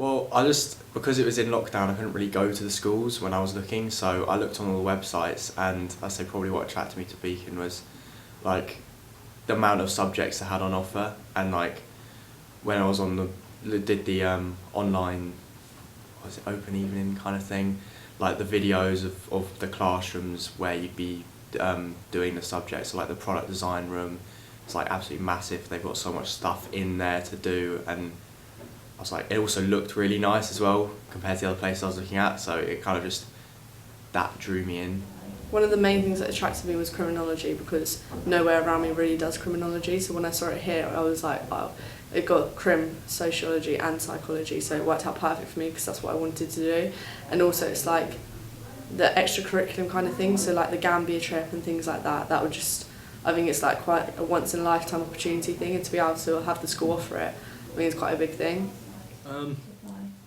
Well, because it was in lockdown, I couldn't really go to the schools when I was looking, so I looked on all the websites, and I'd say probably what attracted me to Beacon was like the amount of subjects they had on offer, and like when I was did the online, what was it, open evening kind of thing, like the videos of the classrooms where you'd be doing the subjects, so like the product design room, it's like absolutely massive. They've got so much stuff in there to do, and I was like, it also looked really nice as well compared to the other places I was looking at, so it kind of just, that drew me in. One of the main things that attracted me was criminology, because nowhere around me really does criminology, so when I saw it here I was like, wow, it got crim, sociology and psychology, so it worked out perfect for me because that's what I wanted to do. And also it's like the extracurriculum kind of thing, so like the Gambia trip and things like that, that would just, I think it's like quite a once in a lifetime opportunity thing, and to be able to have the school offer it, I think it's quite a big thing.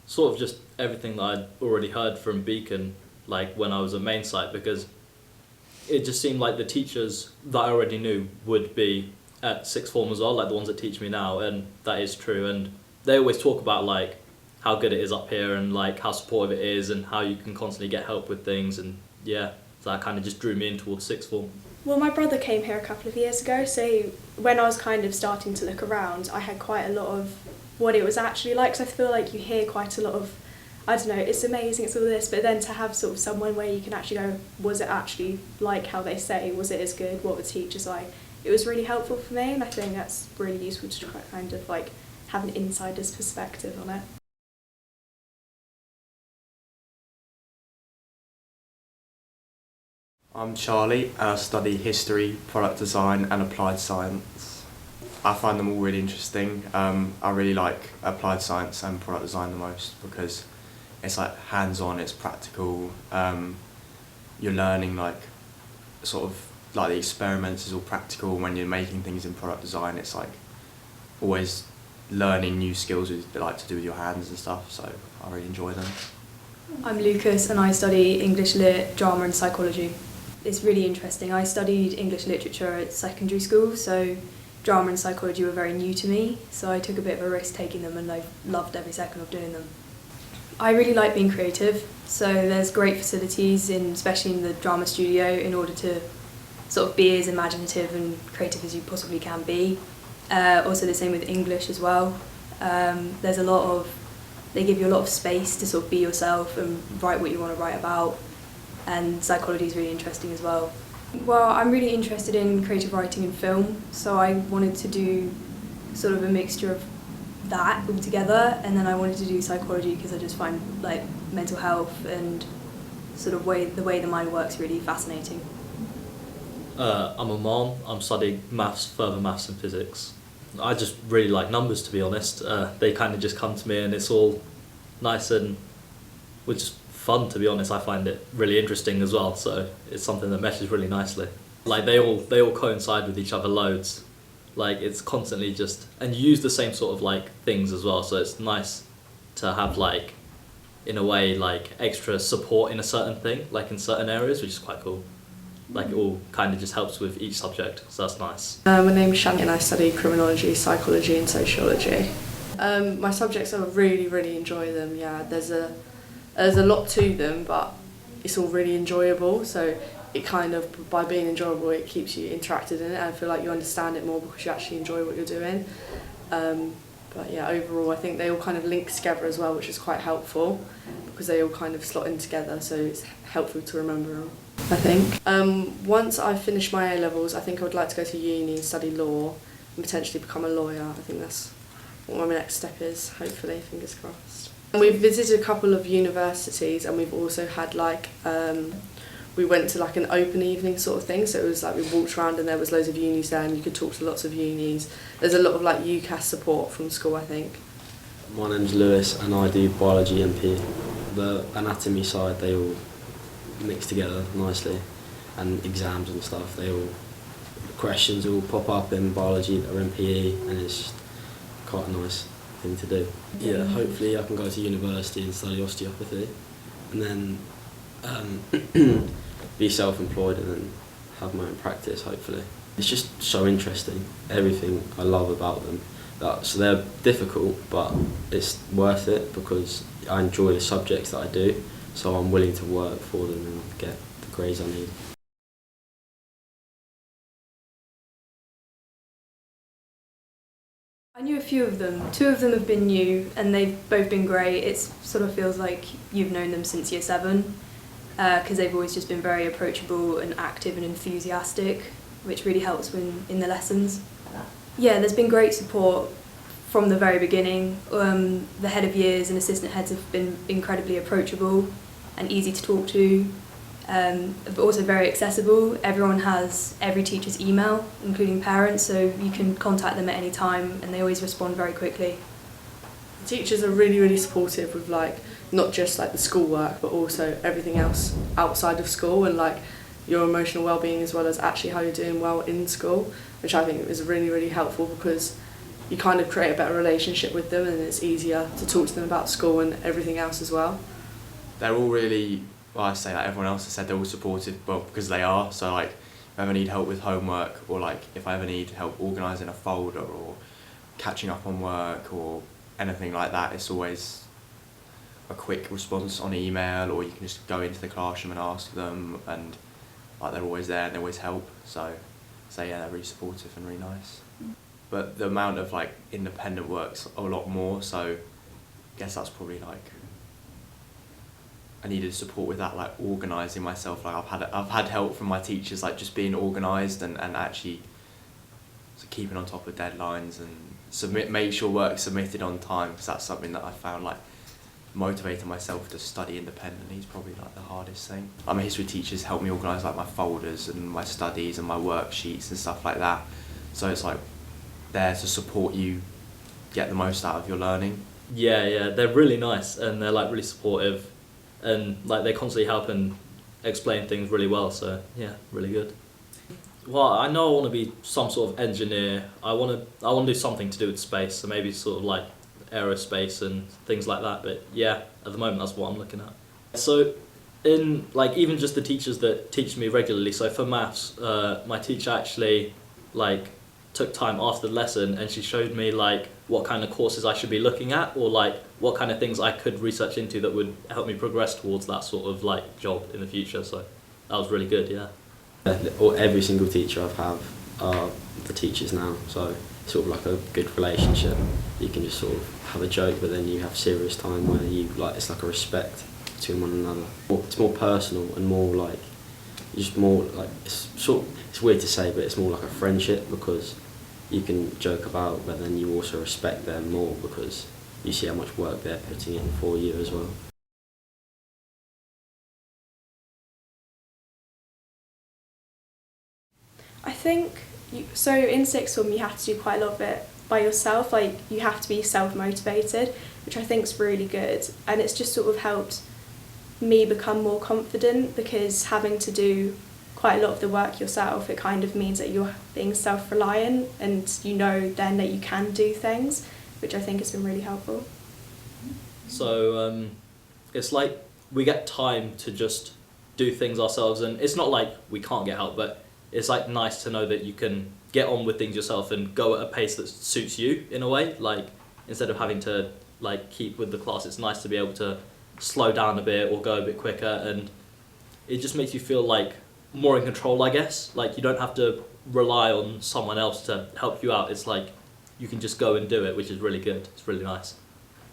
Sort of just everything that I'd already heard from Beacon, like when I was at main site, because it just seemed like the teachers that I already knew would be at sixth form as well, like the ones that teach me now, and that is true. And they always talk about like how good it is up here and like how supportive it is and how you can constantly get help with things, and yeah, so that kind of just drew me in towards sixth form. Well, my brother came here a couple of years ago, so when I was kind of starting to look around, I had quite a lot of what it was actually like, because I feel like you hear quite a lot of, I don't know, it's amazing, it's all this, but then to have sort of someone where you can actually go, was it actually like how they say, was it as good, what were the teachers like, it was really helpful for me, and I think that's really useful to try kind of like have an insider's perspective on it. I'm Charlie, and I study history, product design and applied science. I find them all really interesting. I really like applied science and product design the most because it's like hands-on, it's practical. You're learning like sort of like the experiments is all practical. When you're making things in product design, it's like always learning new skills with, like, to do with your hands and stuff, so I really enjoy them. I'm Lucas and I study English Lit, Drama and Psychology. It's really interesting. I studied English Literature at secondary school, so Drama and Psychology were very new to me, so I took a bit of a risk taking them, and I loved every second of doing them. I really like being creative, so there's great facilities, especially in the drama studio, in order to sort of be as imaginative and creative as you possibly can be. Also the same with English as well. They give you a lot of space to sort of be yourself and write what you want to write about, and psychology is really interesting as well. Well, I'm really interested in creative writing and film, so I wanted to do sort of a mixture of that all together, and then I wanted to do psychology because I just find like mental health and sort of the way the mind works really fascinating. I'm a mom. I'm studying maths, further maths and physics. I just really like numbers, to be honest. They kind of just come to me, and it's all nice and which is fun, to be honest. I find it really interesting as well, so it's something that meshes really nicely. Like they all coincide with each other loads. Like it's constantly just, and you use the same sort of like things as well, so it's nice to have like, in a way, like extra support in a certain thing, like in certain areas, which is quite cool. Like it all kind of just helps with each subject, so that's nice. My name's Shanti and I study criminology, psychology and sociology. My subjects, I really enjoy them, yeah. There's a lot to them, but it's all really enjoyable, so it kind of, by being enjoyable, it keeps you interacted in it, and I feel like you understand it more because you actually enjoy what you're doing. But yeah, overall I think they all kind of link together as well, which is quite helpful because they all kind of slot in together, so it's helpful to remember them, I think. Once I've finished my A-levels, I think I would like to go to uni and study law and potentially become a lawyer. I think that's what my next step is, hopefully, fingers crossed. And we've visited a couple of universities, and we've also had like, we went to like an open evening sort of thing, so it was like we walked around and there was loads of unis there and you could talk to lots of unis. There's a lot of like UCAS support from school, I think. My name's Lewis and I do biology and PE. The anatomy side, they all mix together nicely, and exams and stuff, questions all pop up in biology or in PE, and it's just quite a nice thing to do. Yeah, hopefully I can go to university and study osteopathy, and then be self-employed and then have my own practice, hopefully. It's just so interesting, everything I love about them. So they're difficult, but it's worth it because I enjoy the subjects that I do, so I'm willing to work for them and get the grades I need. I knew a few of them. 2 of them have been new and they've both been great. It sort of feels like you've known them since year 7 because they've always just been very approachable and active and enthusiastic, which really helps when in the lessons. Yeah, there's been great support from the very beginning. The head of years and assistant heads have been incredibly approachable and easy to talk to, but also very accessible. Everyone has every teacher's email, including parents, so you can contact them at any time and they always respond very quickly. The teachers are really, really supportive with like not just like the schoolwork but also everything else outside of school and like your emotional well-being as well as actually how you're doing well in school, which I think is really, really helpful because you kind of create a better relationship with them and it's easier to talk to them about school and everything else as well. They're all really, well, I say like everyone else has said, they're all supportive, well, because they are. So like if I ever need help with homework or like if I ever need help organising a folder or catching up on work or anything like that, it's always a quick response on email, or you can just go into the classroom and ask them, and like they're always there and they always help. So yeah, they're really supportive and really nice. But the amount of like independent work's a lot more, so I guess that's probably like I needed support with that, like organising myself. Like I've had help from my teachers, like just being organised and actually keeping on top of deadlines and make sure work's submitted on time, because that's something that I found like motivating myself to study independently is probably like the hardest thing. Like my history teachers helped me organise like my folders and my studies and my worksheets and stuff like that. So it's like there to support you get the most out of your learning. Yeah, they're really nice and they're like really supportive and like they constantly help and explain things really well, so yeah, really good. Well, I know I want to be some sort of engineer. I want to do something to do with space, so maybe sort of like aerospace and things like that, but yeah, at the moment that's what I'm looking at. So in like even just the teachers that teach me regularly, so for maths, my teacher actually like took time after the lesson and she showed me like what kind of courses I should be looking at, or like what kind of things I could research into that would help me progress towards that sort of like job in the future, so that was really good, yeah. Every single teacher I've had are the teachers now, so it's sort of like a good relationship. You can just sort of have a joke, but then you have serious time where you like it's like a respect between one another. It's more personal and more like just more like it's weird to say, but it's more like a friendship because you can joke about, but then you also respect them more because you see how much work they're putting in for you as well. I think, so in sixth form you have to do quite a lot of it by yourself, like you have to be self-motivated, which I think is really good, and it's just sort of helped me become more confident because having to do quite a lot of the work yourself, it kind of means that you're being self-reliant and you know then that you can do things, which I think has been really helpful. So it's like we get time to just do things ourselves, and it's not like we can't get help, but it's like nice to know that you can get on with things yourself and go at a pace that suits you in a way. Like instead of having to like keep with the class, it's nice to be able to slow down a bit or go a bit quicker, and it just makes you feel like more in control, I guess. Like you don't have to rely on someone else to help you out. It's like you can just go and do it, which is really good. It's really nice.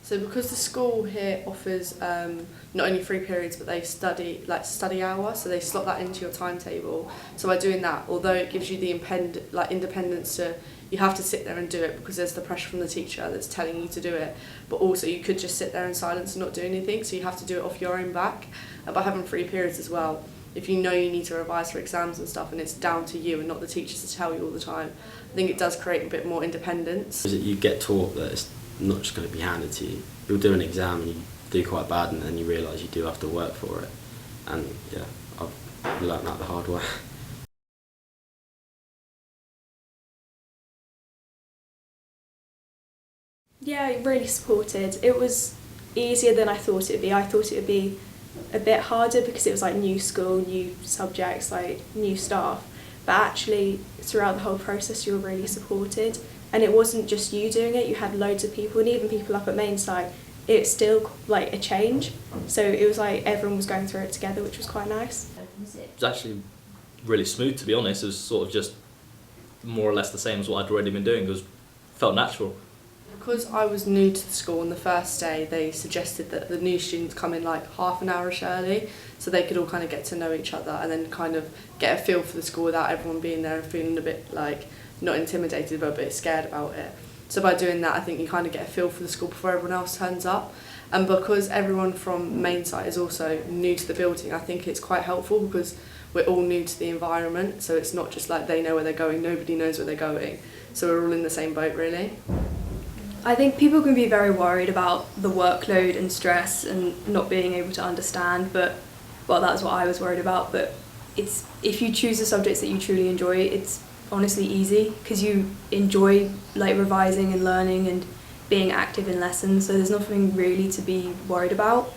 So because the school here offers not only free periods but they study hour, so they slot that into your timetable. So by doing that, although it gives you the independence to, you have to sit there and do it because there's the pressure from the teacher that's telling you to do it, but also you could just sit there in silence and not do anything, so you have to do it off your own back. And by having free periods as well, if you know you need to revise for exams and stuff and it's down to you and not the teachers to tell you all the time, I think it does create a bit more independence. You get taught that it's not just going to be handed to you. You'll do an exam and you do quite bad and then you realise you do have to work for it. And yeah, I've learnt that the hard way. Yeah, really supported. It was easier than I thought it would be. I thought it would be a bit harder because it was like new school, new subjects, like new staff. But actually, throughout the whole process, you were really supported and it wasn't just you doing it, you had loads of people, and even people up at main site, it's still like a change. So it was like everyone was going through it together, which was quite nice. It was actually really smooth, to be honest. It was sort of just more or less the same as what I'd already been doing. It felt natural. Because I was new to the school on the first day, they suggested that the new students come in like half an hour-ish early, so they could all kind of get to know each other and then kind of get a feel for the school without everyone being there and feeling a bit like, not intimidated, but a bit scared about it. So by doing that, I think you kind of get a feel for the school before everyone else turns up. And because everyone from main site is also new to the building, I think it's quite helpful because we're all new to the environment, so it's not just like they know where they're going, nobody knows where they're going. So we're all in the same boat, really. I think people can be very worried about the workload and stress and not being able to understand, but well, that's what I was worried about. But it's, if you choose the subjects that you truly enjoy, it's honestly easy because you enjoy like revising and learning and being active in lessons, so there's nothing really to be worried about.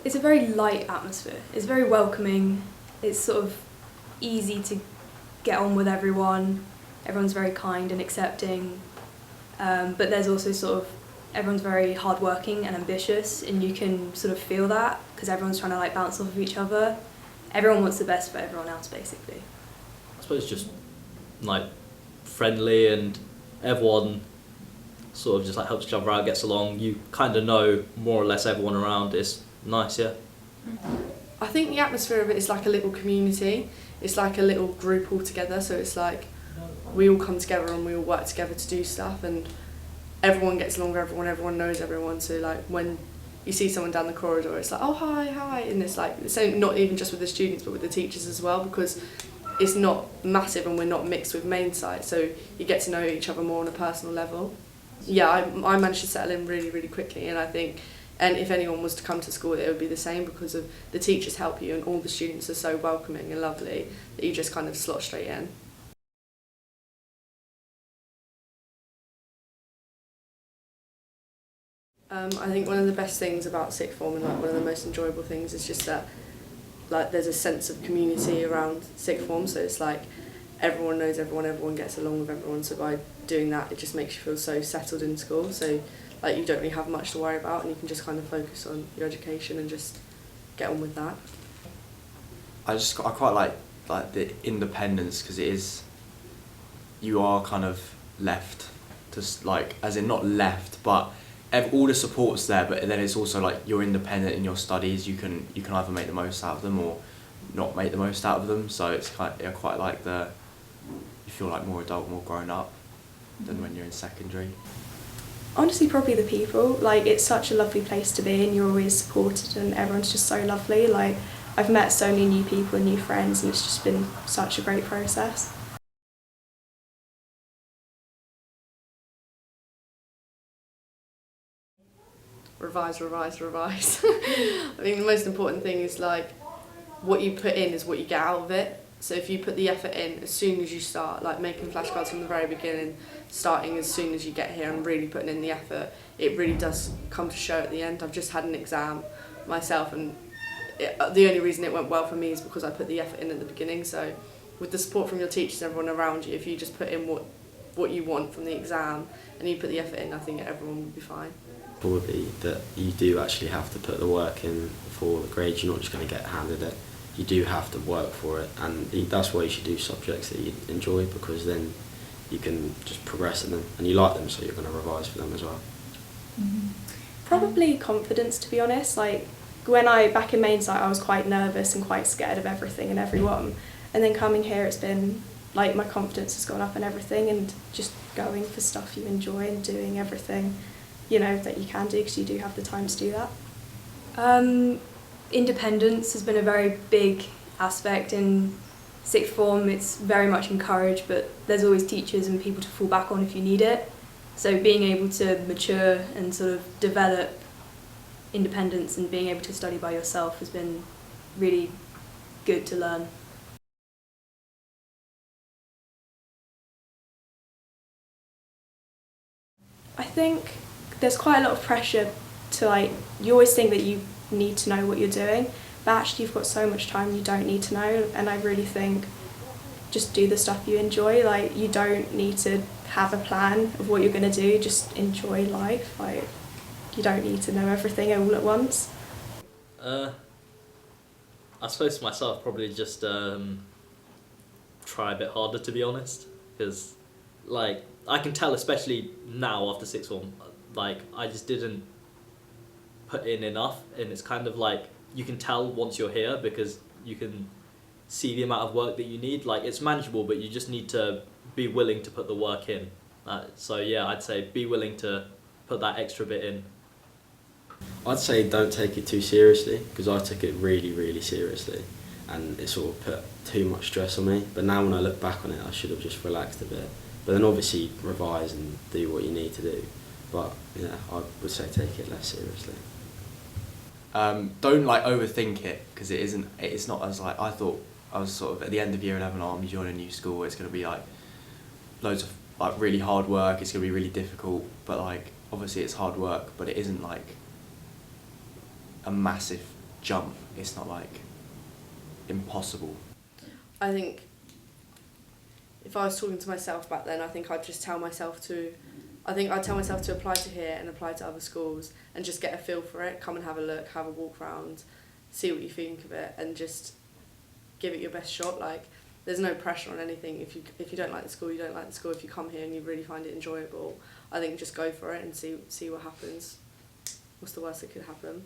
It's a very light atmosphere. It's very welcoming. It's sort of easy to get on with everyone. Everyone's very kind and accepting. But there's also sort of, everyone's very hardworking and ambitious, and you can sort of feel that because everyone's trying to like bounce off of each other. Everyone wants the best for everyone else, basically. I suppose just like friendly, and everyone sort of just like helps each other out, gets along. You kind of know more or less everyone around. It's nice, yeah. I think the atmosphere of it is like a little community. It's like a little group all together, so it's like we all come together and we all work together to do stuff, and everyone gets along with everyone knows everyone. So like when you see someone down the corridor, it's like, oh hi, and it's like the same, not even just with the students but with the teachers as well, because it's not massive and we're not mixed with main site, so you get to know each other more on a personal level. Yeah, I managed to settle in really, really quickly, and I think, and if anyone was to come to school, it would be the same because of the teachers help you and all the students are so welcoming and lovely that you just kind of slot straight in. I think one of the best things about sixth form, and like one of the most enjoyable things, is just that like there's a sense of community around sixth form, so it's like everyone knows everyone gets along with everyone, so by doing that it just makes you feel so settled in school, so like you don't really have much to worry about and you can just kind of focus on your education and just get on with that. I quite like the independence, because it is, you are kind of left to like, as in not left, but all the support's there, but then it's also like you're independent in your studies. You can either make the most out of them or not make the most out of them. So it's quite like you feel like more adult, more grown up than when you're in secondary. Honestly, probably the people. Like, it's such a lovely place to be, and you're always supported, and everyone's just so lovely. Like, I've met so many new people and new friends, and it's just been such a great process. Revise. I think the most important thing is like what you put in is what you get out of it. So if you put the effort in as soon as you start, like making flashcards from the very beginning, starting as soon as you get here and really putting in the effort, it really does come to show at the end. I've just had an exam myself, and the only reason it went well for me is because I put the effort in at the beginning. So with the support from your teachers and everyone around you, if you just put in what you want from the exam and you put the effort in, I think everyone will be fine. Probably that you do actually have to put the work in for the grades. You're not just going to get handed it. You do have to work for it, and that's why you should do subjects that you enjoy, because then you can just progress in them and you like them, so you're going to revise for them as well. Mm-hmm. Probably confidence, to be honest. Like when back in main site, I was quite nervous and quite scared of everything and everyone, and then coming here, it's been like my confidence has gone up and everything, and just going for stuff you enjoy and doing everything that you can do, because you do have the time to do that. Independence has been a very big aspect in sixth form. It's very much encouraged, but there's always teachers and people to fall back on if you need it. So being able to mature and sort of develop independence and being able to study by yourself has been really good to learn. I think there's quite a lot of pressure to you always think that you need to know what you're doing, but actually you've got so much time you don't need to know. And I really think just do the stuff you enjoy. Like, you don't need to have a plan of what you're going to do, just enjoy life. Like, you don't need to know everything all at once. I suppose for myself, probably just try a bit harder, to be honest, because like I can tell, especially now after sixth form, like I just didn't put in enough, and it's kind of like you can tell once you're here because you can see the amount of work that you need. Like, it's manageable, but you just need to be willing to put the work in. So yeah, I'd say be willing to put that extra bit in. I'd say don't take it too seriously, because I took it really, really seriously, and it sort of put too much stress on me. But now when I look back on it, I should have just relaxed a bit. But then obviously revise and do what you need to do. But yeah, I would say take it less seriously. Don't like overthink it, because it's not as like I thought. I was sort of at the end of year 11, I'm joining a new school, it's going to be like loads of like really hard work, it's going to be really difficult, but like obviously it's hard work, but it isn't like a massive jump. It's not like impossible. I think if I was talking to myself back then, I think I'd tell myself to apply to here and apply to other schools and just get a feel for it, come and have a look, have a walk around, see what you think of it, and just give it your best shot. Like, there's no pressure on anything. If you don't like the school, you don't like the school. If you come here and you really find it enjoyable, I think just go for it and see what happens. What's the worst that could happen?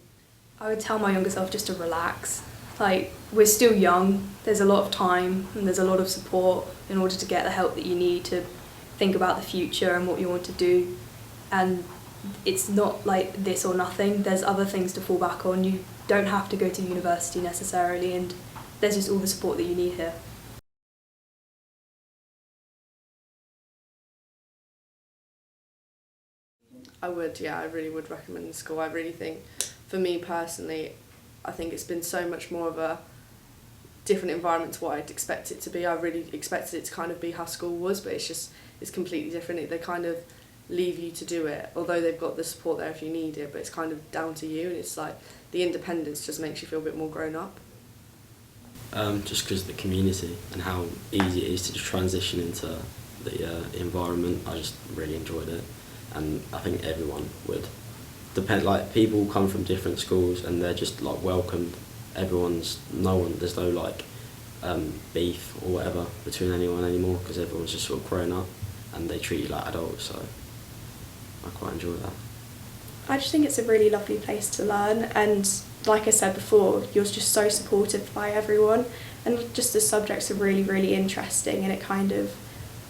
I would tell my younger self just to relax. Like, we're still young, there's a lot of time and there's a lot of support in order to get the help that you need to think about the future and what you want to do. And it's not like this or nothing, there's other things to fall back on. You don't have to go to university necessarily, and there's just all the support that you need here. I really would recommend the school. I really think, for me personally, I think it's been so much more of a different environment to what I'd expect it to be. I really expected it to kind of be how school was, but it's completely different. They kind of leave you to do it, although they've got the support there if you need it, but it's kind of down to you, and it's like the independence just makes you feel a bit more grown up. Just because of the community and how easy it is to just transition into the environment, I just really enjoyed it, and I think everyone would. Like, people come from different schools and they're just like welcomed. There's no like beef or whatever between anyone anymore, because everyone's just sort of grown up and they treat you like adults, so I quite enjoy that. I just think it's a really lovely place to learn, and like I said before, you're just so supported by everyone, and just the subjects are really, really interesting, and it kind of,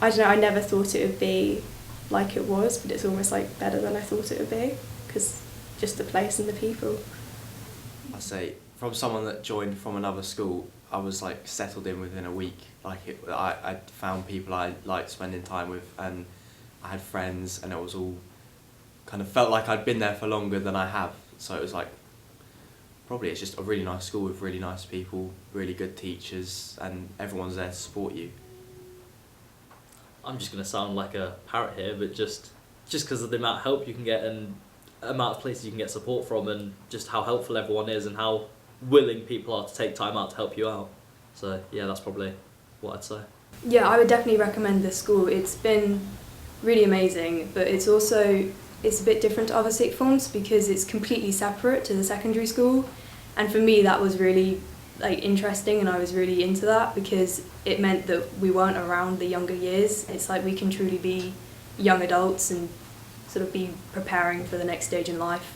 I don't know, I never thought it would be like it was, but it's almost like better than I thought it would be, because just the place and the people. I say, from someone that joined from another school, I was like settled in within a week. Like, I found people I liked spending time with, and I had friends, and it was all kind of felt like I'd been there for longer than I have. So it was like, probably it's just a really nice school with really nice people, really good teachers, and everyone's there to support you. I'm just going to sound like a parrot here, but just because of the amount of help you can get and amount of places you can get support from, and just how helpful everyone is and how willing people are to take time out to help you out. So yeah, that's probably what I'd say. Yeah, I would definitely recommend this school. It's been really amazing, but it's a bit different to other sixth forms because it's completely separate to the secondary school, and for me that was really like interesting, and I was really into that because it meant that we weren't around the younger years. It's like we can truly be young adults and sort of be preparing for the next stage in life.